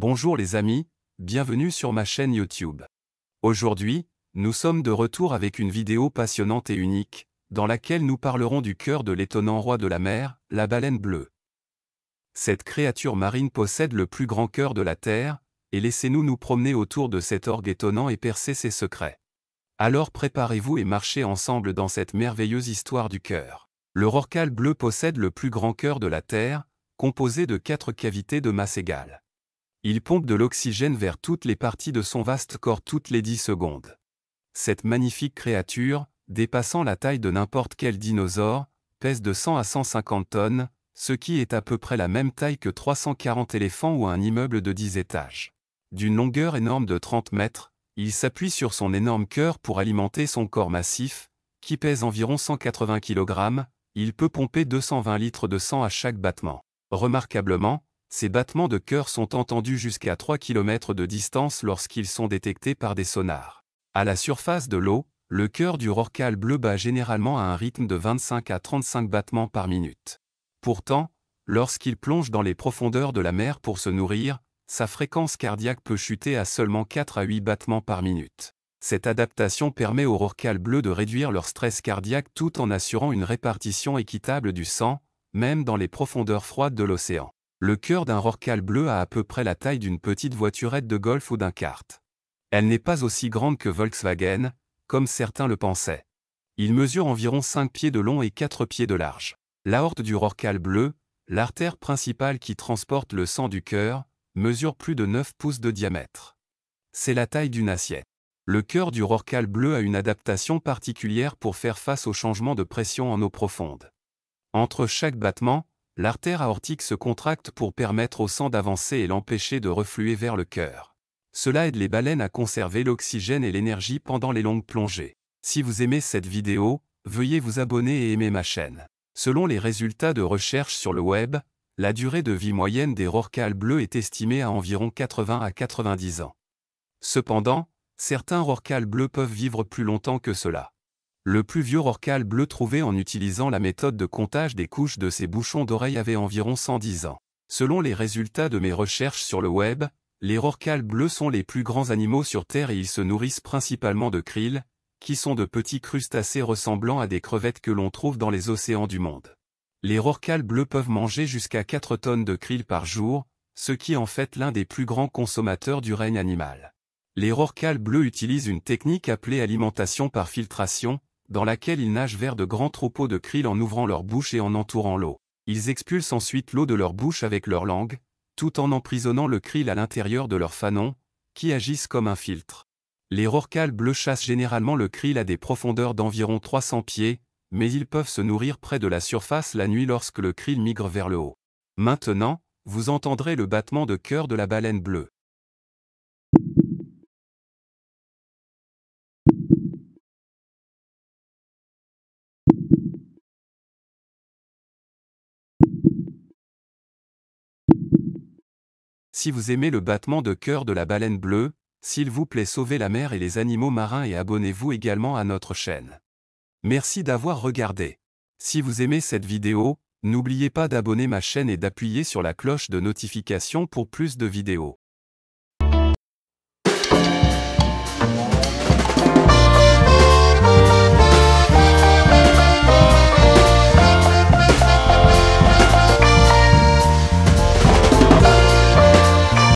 Bonjour les amis, bienvenue sur ma chaîne YouTube. Aujourd'hui, nous sommes de retour avec une vidéo passionnante et unique, dans laquelle nous parlerons du cœur de l'étonnant roi de la mer, la baleine bleue. Cette créature marine possède le plus grand cœur de la Terre, et laissez-nous nous promener autour de cet orgue étonnant et percer ses secrets. Alors préparez-vous et marchez ensemble dans cette merveilleuse histoire du cœur. Le rorqual bleu possède le plus grand cœur de la Terre, composé de 4 cavités de masse égale. Il pompe de l'oxygène vers toutes les parties de son vaste corps toutes les 10 secondes. Cette magnifique créature, dépassant la taille de n'importe quel dinosaure, pèse de 100 à 150 tonnes, ce qui est à peu près la même taille que 340 éléphants ou un immeuble de 10 étages. D'une longueur énorme de 30 mètres, il s'appuie sur son énorme cœur pour alimenter son corps massif, qui pèse environ 180 kg, il peut pomper 220 litres de sang à chaque battement. Remarquablement, ces battements de cœur sont entendus jusqu'à 3 km de distance lorsqu'ils sont détectés par des sonars. À la surface de l'eau, le cœur du rorqual bleu bat généralement à un rythme de 25 à 35 battements par minute. Pourtant, lorsqu'il plonge dans les profondeurs de la mer pour se nourrir, sa fréquence cardiaque peut chuter à seulement 4 à 8 battements par minute. Cette adaptation permet aux rorquals bleus de réduire leur stress cardiaque tout en assurant une répartition équitable du sang, même dans les profondeurs froides de l'océan. Le cœur d'un rorqual bleu a à peu près la taille d'une petite voiturette de golf ou d'un kart. Elle n'est pas aussi grande que Volkswagen, comme certains le pensaient. Il mesure environ 5 pieds de long et 4 pieds de large. L'aorte du rorqual bleu, l'artère principale qui transporte le sang du cœur, mesure plus de 9 pouces de diamètre. C'est la taille d'une assiette. Le cœur du rorqual bleu a une adaptation particulière pour faire face aux changements de pression en eau profonde. Entre chaque battement, l'artère aortique se contracte pour permettre au sang d'avancer et l'empêcher de refluer vers le cœur. Cela aide les baleines à conserver l'oxygène et l'énergie pendant les longues plongées. Si vous aimez cette vidéo, veuillez vous abonner et aimer ma chaîne. Selon les résultats de recherche sur le web, la durée de vie moyenne des rorquals bleus est estimée à environ 80 à 90 ans. Cependant, certains rorquals bleus peuvent vivre plus longtemps que cela. Le plus vieux rorqual bleu trouvé en utilisant la méthode de comptage des couches de ses bouchons d'oreille avait environ 110 ans. Selon les résultats de mes recherches sur le web, les rorquals bleus sont les plus grands animaux sur Terre et ils se nourrissent principalement de krill, qui sont de petits crustacés ressemblant à des crevettes que l'on trouve dans les océans du monde. Les rorquals bleus peuvent manger jusqu'à 4 tonnes de krill par jour, ce qui en fait l'un des plus grands consommateurs du règne animal. Les rorquals bleus utilisent une technique appelée alimentation par filtration, dans laquelle ils nagent vers de grands troupeaux de krill en ouvrant leur bouche et en entourant l'eau. Ils expulsent ensuite l'eau de leur bouche avec leur langue, tout en emprisonnant le krill à l'intérieur de leur fanon, qui agissent comme un filtre. Les rorquals bleus chassent généralement le krill à des profondeurs d'environ 300 pieds, mais ils peuvent se nourrir près de la surface la nuit lorsque le krill migre vers le haut. Maintenant, vous entendrez le battement de cœur de la baleine bleue. Si vous aimez le battement de cœur de la baleine bleue, s'il vous plaît sauvez la mer et les animaux marins et abonnez-vous également à notre chaîne. Merci d'avoir regardé. Si vous aimez cette vidéo, n'oubliez pas d'abonner ma chaîne et d'appuyer sur la cloche de notification pour plus de vidéos.